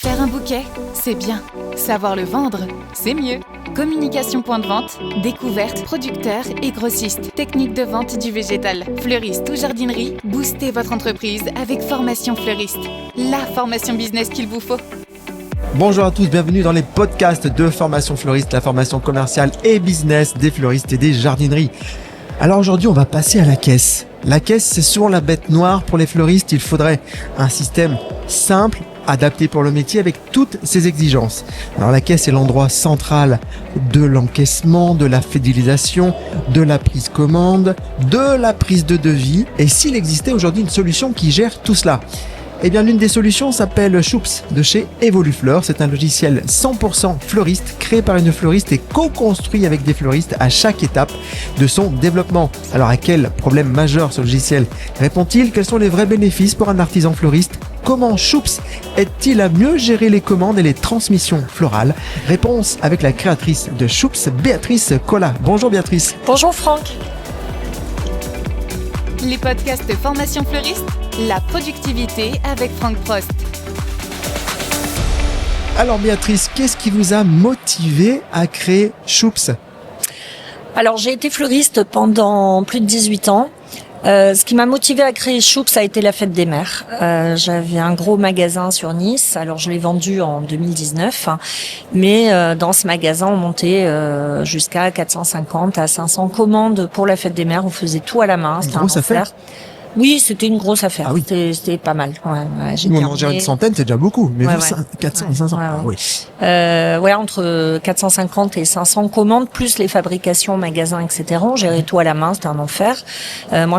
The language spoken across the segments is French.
Faire un bouquet, c'est bien. Savoir le vendre, c'est mieux. Communication point de vente, découverte, producteur et grossiste. Technique de vente du végétal. Fleuriste ou jardinerie, boostez votre entreprise avec Formation Fleuriste. La formation business qu'il vous faut. Bonjour à tous, bienvenue dans les podcasts de Formation Fleuriste, la formation commerciale et business des fleuristes et des jardineries. Alors aujourd'hui, on va passer à la caisse. La caisse, c'est souvent la bête noire pour les fleuristes. Il faudrait un système simple, adapté pour le métier avec toutes ses exigences. Alors la caisse est l'endroit central de l'encaissement, de la fidélisation, de la prise commande, de la prise de devis. Et s'il existait aujourd'hui une solution qui gère tout cela, eh bien, l'une des solutions s'appelle Choups de chez Evolufleur. C'est un logiciel 100% fleuriste créé par une fleuriste et co-construit avec des fleuristes à chaque étape de son développement. Alors, à quel problème majeur ce logiciel répond-il? Quels sont les vrais bénéfices pour un artisan fleuriste? Comment Choups aide-t-il à mieux gérer les commandes et les transmissions florales? Réponse avec la créatrice de Choups, Béatrice Collat. Bonjour Béatrice. Bonjour Franck. Les podcasts de Formation Fleuriste, la productivité avec Franck Prost. Alors Béatrice, qu'est-ce qui vous a motivé à créer Choups? Alors j'ai été fleuriste pendant plus de 18 ans. Ce qui m'a motivé à créer Choups, ça a été la fête des mères. J'avais un gros magasin sur Nice, alors je l'ai vendu en 2019, mais dans ce magasin, on montait jusqu'à 450 à 500 commandes pour la fête des mères. On faisait tout à la main, c'était un enfer. Oui, c'était une grosse affaire. Ah oui. C'était pas mal. Ouais, nous, on en gère une centaine, c'est déjà beaucoup. Mais vous, 400, 500. Oui. Entre 450 et 500 commandes, plus les fabrications, magasins, etc. On gérait tout à la main, c'était un enfer. Moi,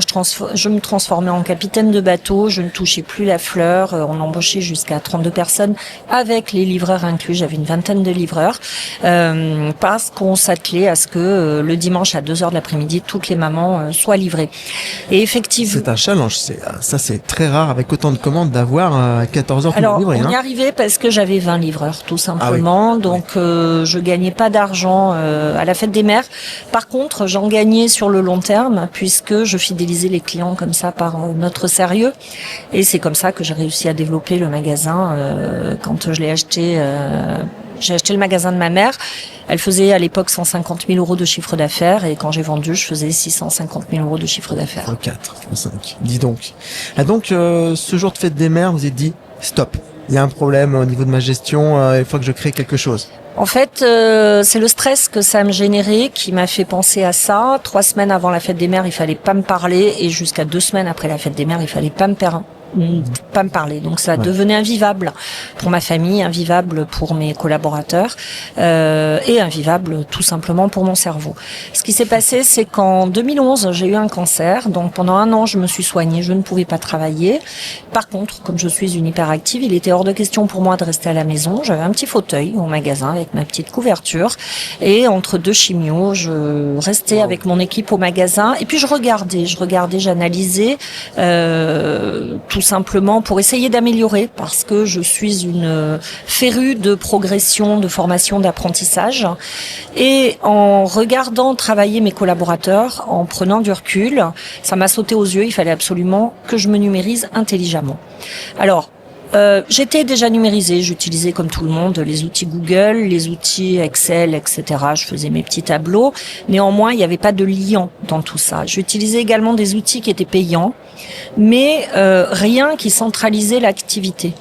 je me transformais en capitaine de bateau. Je ne touchais plus la fleur. On embauchait jusqu'à 32 personnes avec les livreurs inclus. J'avais une vingtaine de livreurs. Parce qu'on s'attelait à ce que le dimanche à 2h de l'après-midi, toutes les mamans soient livrées. Et effectivement, c'est un challenge, c'est très rare avec autant de commandes d'avoir à 14h tout livré. Alors, on y arrivait parce que j'avais 20 livreurs, tout simplement. Ah oui. Donc, je gagnais pas d'argent à la fête des mères. Par contre, j'en gagnais sur le long terme puisque je fidélisais les clients comme ça par notre sérieux. Et c'est comme ça que j'ai réussi à développer le magasin quand je l'ai acheté. J'ai acheté le magasin de ma mère. Elle faisait à l'époque 150 000 euros de chiffre d'affaires et quand j'ai vendu, je faisais 650 000 euros de chiffre d'affaires. 4, 5. Dis donc. Ah donc, ce jour de fête des mères, vous avez dit stop. Il y a un problème au niveau de ma gestion. Il faut que je crée quelque chose. En fait, c'est le stress que ça me générait qui m'a fait penser à ça. 3 semaines avant la fête des mères, il fallait pas me parler et jusqu'à 2 semaines après la fête des mères, il fallait pas me parler. Donc ça devenait invivable pour ma famille, invivable pour mes collaborateurs et invivable tout simplement pour mon cerveau. Ce qui s'est passé, c'est qu'en 2011, j'ai eu un cancer. Donc pendant 1 an, je me suis soignée, je ne pouvais pas travailler. Par contre, comme je suis une hyperactive, il était hors de question pour moi de rester à la maison. J'avais un petit fauteuil au magasin avec ma petite couverture et entre 2 chimios, je restais avec mon équipe au magasin et puis je regardais, j'analysais tout simplement pour essayer d'améliorer parce que je suis une férue de progression, de formation, d'apprentissage. Et en regardant travailler mes collaborateurs, en prenant du recul, ça m'a sauté aux yeux, il fallait absolument que je me numérise intelligemment. Alors, j'étais déjà numérisée, j'utilisais comme tout le monde les outils Google, les outils Excel, etc. Je faisais mes petits tableaux. Néanmoins, il n'y avait pas de lien dans tout ça. J'utilisais également des outils qui étaient payants, mais rien qui centralisait l'activité.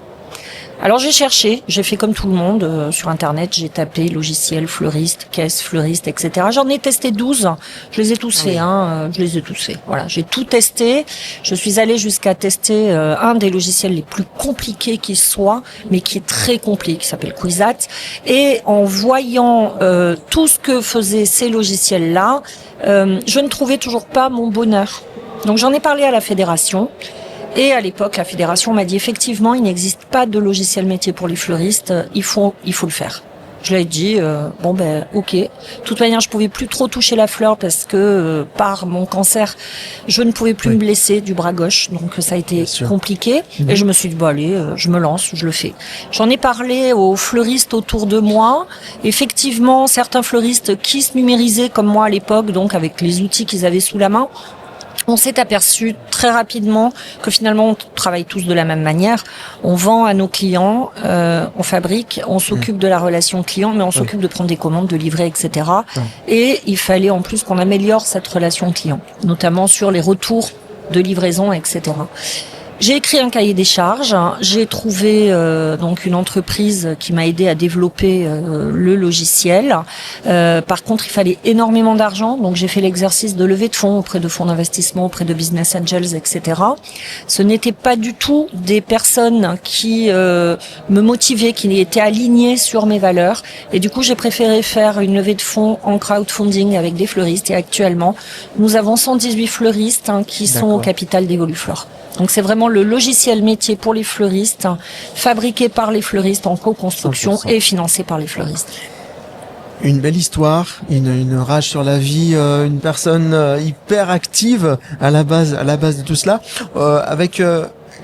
Alors j'ai cherché, j'ai fait comme tout le monde sur internet, j'ai tapé logiciel fleuriste, caisse fleuriste, etc. J'en ai testé 12, je les ai tous faits, je les ai tous faits. Voilà, j'ai tout testé. Je suis allée jusqu'à tester un des logiciels les plus compliqués qui soit, mais qui est très compliqué, qui s'appelle Quizat. Et en voyant tout ce que faisaient ces logiciels-là, je ne trouvais toujours pas mon bonheur. Donc j'en ai parlé à la fédération. Et à l'époque, la fédération m'a dit effectivement, il n'existe pas de logiciel métier pour les fleuristes, il faut le faire. Je lui ai dit ok. De toute manière, je pouvais plus trop toucher la fleur parce que par mon cancer, je ne pouvais plus me blesser du bras gauche, donc ça a été compliqué. Et je me suis dit allez, je me lance, je le fais. J'en ai parlé aux fleuristes autour de moi. Effectivement, certains fleuristes qui se numérisaient comme moi à l'époque, donc avec les outils qu'ils avaient sous la main, On s'est aperçu très rapidement que finalement on travaille tous de la même manière. On vend à nos clients, on fabrique, on s'occupe de la relation client, mais on s'occupe de prendre des commandes, de livrer, etc. Et il fallait en plus qu'on améliore cette relation client, notamment sur les retours de livraison, etc. J'ai écrit un cahier des charges. J'ai trouvé donc une entreprise qui m'a aidé à développer le logiciel. Par contre, il fallait énormément d'argent, donc j'ai fait l'exercice de levée de fonds auprès de fonds d'investissement, auprès de business angels, etc. Ce n'étaient pas du tout des personnes qui me motivaient, qui étaient alignées sur mes valeurs. Et du coup, j'ai préféré faire une levée de fonds en crowdfunding avec des fleuristes. Et actuellement, nous avons 118 fleuristes qui sont au capital d'Evoluflore. Donc c'est vraiment le logiciel métier pour les fleuristes, fabriqué par les fleuristes en co-construction 100%. Et financé par les fleuristes. Une belle histoire, une rage sur la vie, une personne hyper active à la base de tout cela, avec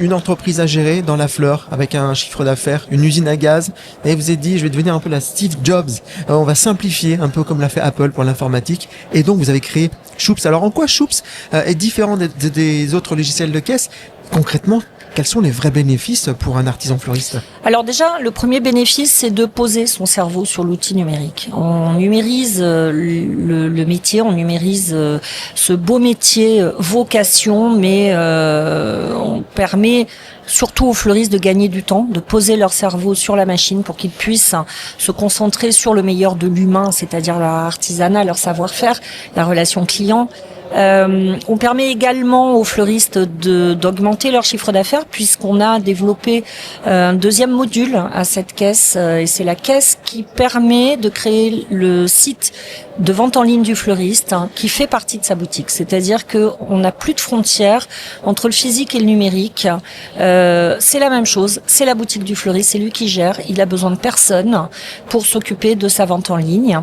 une entreprise à gérer dans la fleur, avec un chiffre d'affaires, une usine à gaz, et vous êtes dit, je vais devenir un peu la Steve Jobs. On va simplifier, un peu comme l'a fait Apple pour l'informatique, et donc vous avez créé Shoops. Alors en quoi Shoops est différent des autres logiciels de caisse? Concrètement, quels sont les vrais bénéfices pour un artisan fleuriste? Alors déjà, le premier bénéfice, c'est de poser son cerveau sur l'outil numérique. On numérise le métier, on numérise ce beau métier vocation, mais on permet surtout aux fleuristes de gagner du temps, de poser leur cerveau sur la machine pour qu'ils puissent se concentrer sur le meilleur de l'humain, c'est-à-dire leur artisanat, leur savoir-faire, la relation client. On permet également aux fleuristes d'augmenter leur chiffre d'affaires puisqu'on a développé un deuxième module à cette caisse et c'est la caisse qui permet de créer le site de vente en ligne du fleuriste qui fait partie de sa boutique. C'est-à-dire que on n'a plus de frontières entre le physique et le numérique. C'est la même chose, c'est la boutique du fleuriste, c'est lui qui gère. Il a besoin de personne pour s'occuper de sa vente en ligne.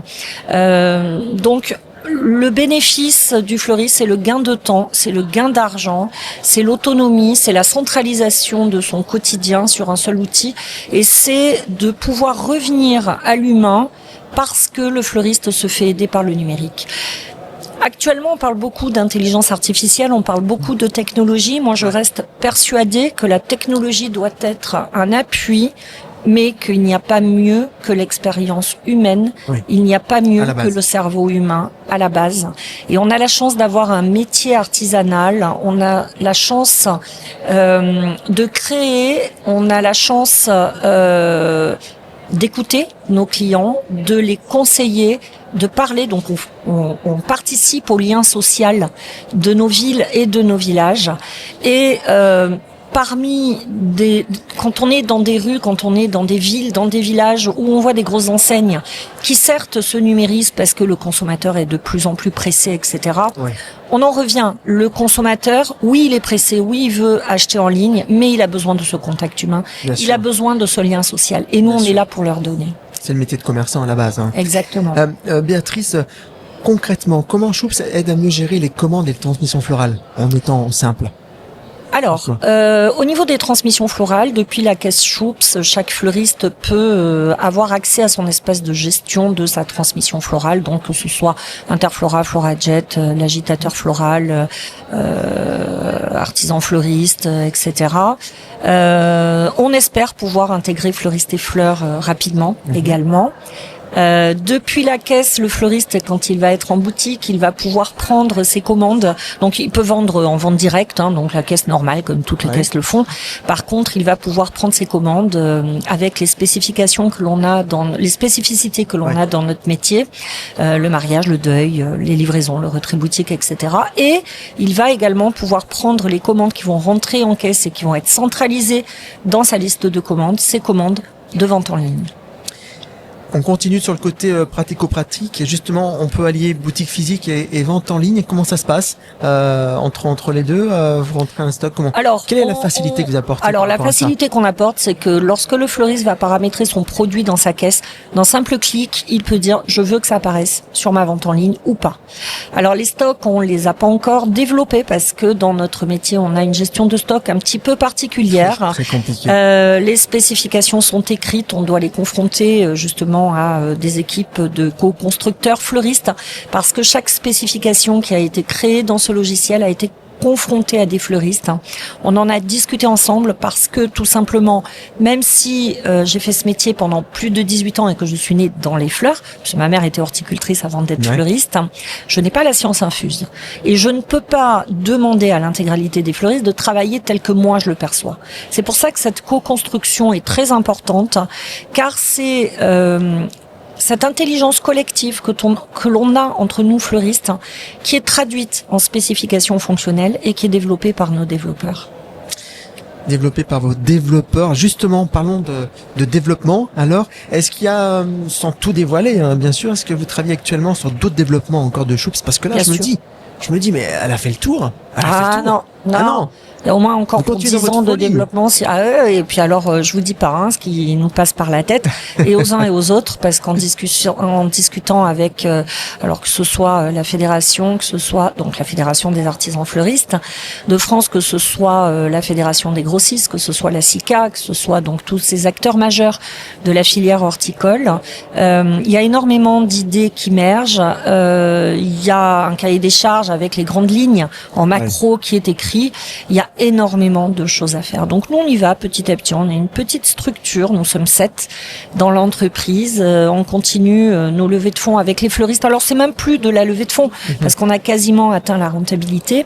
Donc le bénéfice du fleuriste, c'est le gain de temps, c'est le gain d'argent, c'est l'autonomie, c'est la centralisation de son quotidien sur un seul outil et c'est de pouvoir revenir à l'humain parce que le fleuriste se fait aider par le numérique. Actuellement, on parle beaucoup d'intelligence artificielle, on parle beaucoup de technologie. Moi, je reste persuadée que la technologie doit être un appui, mais qu'il n'y a pas mieux que l'expérience humaine, il n'y a pas mieux que le cerveau humain à la base. Et on a la chance d'avoir un métier artisanal, on a la chance de créer, on a la chance d'écouter nos clients, de les conseiller, de parler. Donc on participe au lien social de nos villes et de nos villages. Et quand on est dans des rues, quand on est dans des villes, dans des villages où on voit des grosses enseignes qui certes se numérisent parce que le consommateur est de plus en plus pressé, etc. On en revient. Le consommateur, oui, il est pressé, oui, il veut acheter en ligne, mais il a besoin de ce contact humain. Il a besoin de ce lien social. Et nous, on est là pour leur donner. C'est le métier de commerçant à la base. Exactement. Béatrice, concrètement, comment Shoops aide à mieux gérer les commandes et les transmissions florales en étant simple? Alors, au niveau des transmissions florales, depuis la caisse Shoops, chaque fleuriste peut avoir accès à son espace de gestion de sa transmission florale, donc que ce soit Interflora, FloraJet, l'agitateur floral, artisan fleuriste, etc. On espère pouvoir intégrer fleuriste et fleurs rapidement également. Depuis la caisse, le fleuriste, quand il va être en boutique, il va pouvoir prendre ses commandes. Donc, il peut vendre en vente directe, donc la caisse normale, comme toutes les caisses le font. Par contre, il va pouvoir prendre ses commandes avec les spécifications que l'on a les spécificités que l'on a dans notre métier, le mariage, le deuil, les livraisons, le retrait boutique, etc. Et il va également pouvoir prendre les commandes qui vont rentrer en caisse et qui vont être centralisées dans sa liste de commandes, ces commandes de vente en ligne. On continue sur le côté pratico-pratique et justement on peut allier boutique physique et vente en ligne. Comment ça se passe entre les deux? Vous rentrez un stock, comment? Alors, quelle est la facilité que vous apportez? Alors la facilité qu'on apporte, c'est que lorsque le fleuriste va paramétrer son produit dans sa caisse, d'un simple clic, il peut dire je veux que ça apparaisse sur ma vente en ligne ou pas. Alors les stocks, on les a pas encore développés parce que dans notre métier, on a une gestion de stock un petit peu particulière. Très compliqué. Les spécifications sont écrites, on doit les confronter justement à des équipes de co-constructeurs fleuristes parce que chaque spécification qui a été créée dans ce logiciel a été confrontée à des fleuristes. On en a discuté ensemble parce que tout simplement, même si j'ai fait ce métier pendant plus de 18 ans et que je suis née dans les fleurs, parce que ma mère était horticultrice avant d'être fleuriste, je n'ai pas la science infuse. Et je ne peux pas demander à l'intégralité des fleuristes de travailler tel que moi je le perçois. C'est pour ça que cette co-construction est très importante, car c'est cette intelligence collective que l'on a entre nous fleuristes, qui est traduite en spécifications fonctionnelles et qui est développée par nos développeurs. Développé par vos développeurs. Justement, parlons de développement. Alors, est-ce qu'il y a, sans tout dévoiler, bien sûr, est-ce que vous travaillez actuellement sur d'autres développements encore de Choups? Parce que là, je me dis, mais elle a fait le tour. Non. Il y a au moins encore pour 10 ans de développement à eux. Et puis alors, je vous dis pas ce qui nous passe par la tête, et aux uns et aux autres, parce en discutant avec, alors que ce soit la fédération, que ce soit donc la fédération des artisans fleuristes de France, que ce soit la fédération des grossistes, que ce soit la SICA, que ce soit donc tous ces acteurs majeurs de la filière horticole, il y a énormément d'idées qui émergent. Il y a un cahier des charges avec les grandes lignes en macro qui est écrit. Il y a énormément de choses à faire. Donc nous, on y va petit à petit. On est une petite structure. Nous sommes 7 dans l'entreprise. On continue nos levées de fonds avec les fleuristes. Alors c'est même plus de la levée de fonds parce qu'on a quasiment atteint la rentabilité.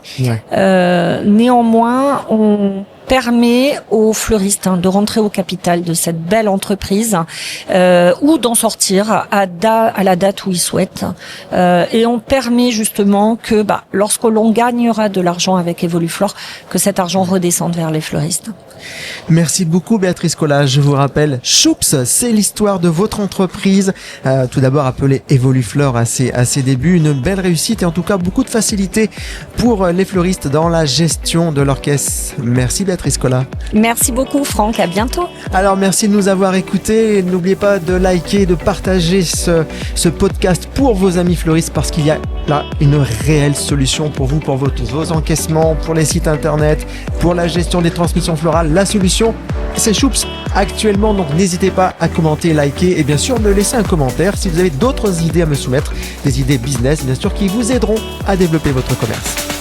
Néanmoins, on permet aux fleuristes de rentrer au capital de cette belle entreprise ou d'en sortir à la date où ils souhaitent. Et on permet justement que lorsque l'on gagnera de l'argent avec Evoluflore, que cet argent redescende vers les fleuristes. Merci beaucoup Béatrice Collat. Je vous rappelle, Choups, c'est l'histoire de votre entreprise. Tout d'abord appelée Evoluflore à ses débuts. Une belle réussite et en tout cas beaucoup de facilité pour les fleuristes dans la gestion de leur caisse. Merci Béatrice Collat. Merci beaucoup Franck, à bientôt. Alors merci de nous avoir écoutés. N'oubliez pas de liker, de partager ce podcast pour vos amis fleuristes parce qu'il y a là une réelle solution pour vous, pour vos encaissements, pour les sites internet, pour la gestion des transmissions florales. La solution, c'est Choups actuellement, donc n'hésitez pas à commenter, liker et bien sûr me laisser un commentaire si vous avez d'autres idées à me soumettre, des idées business bien sûr qui vous aideront à développer votre commerce.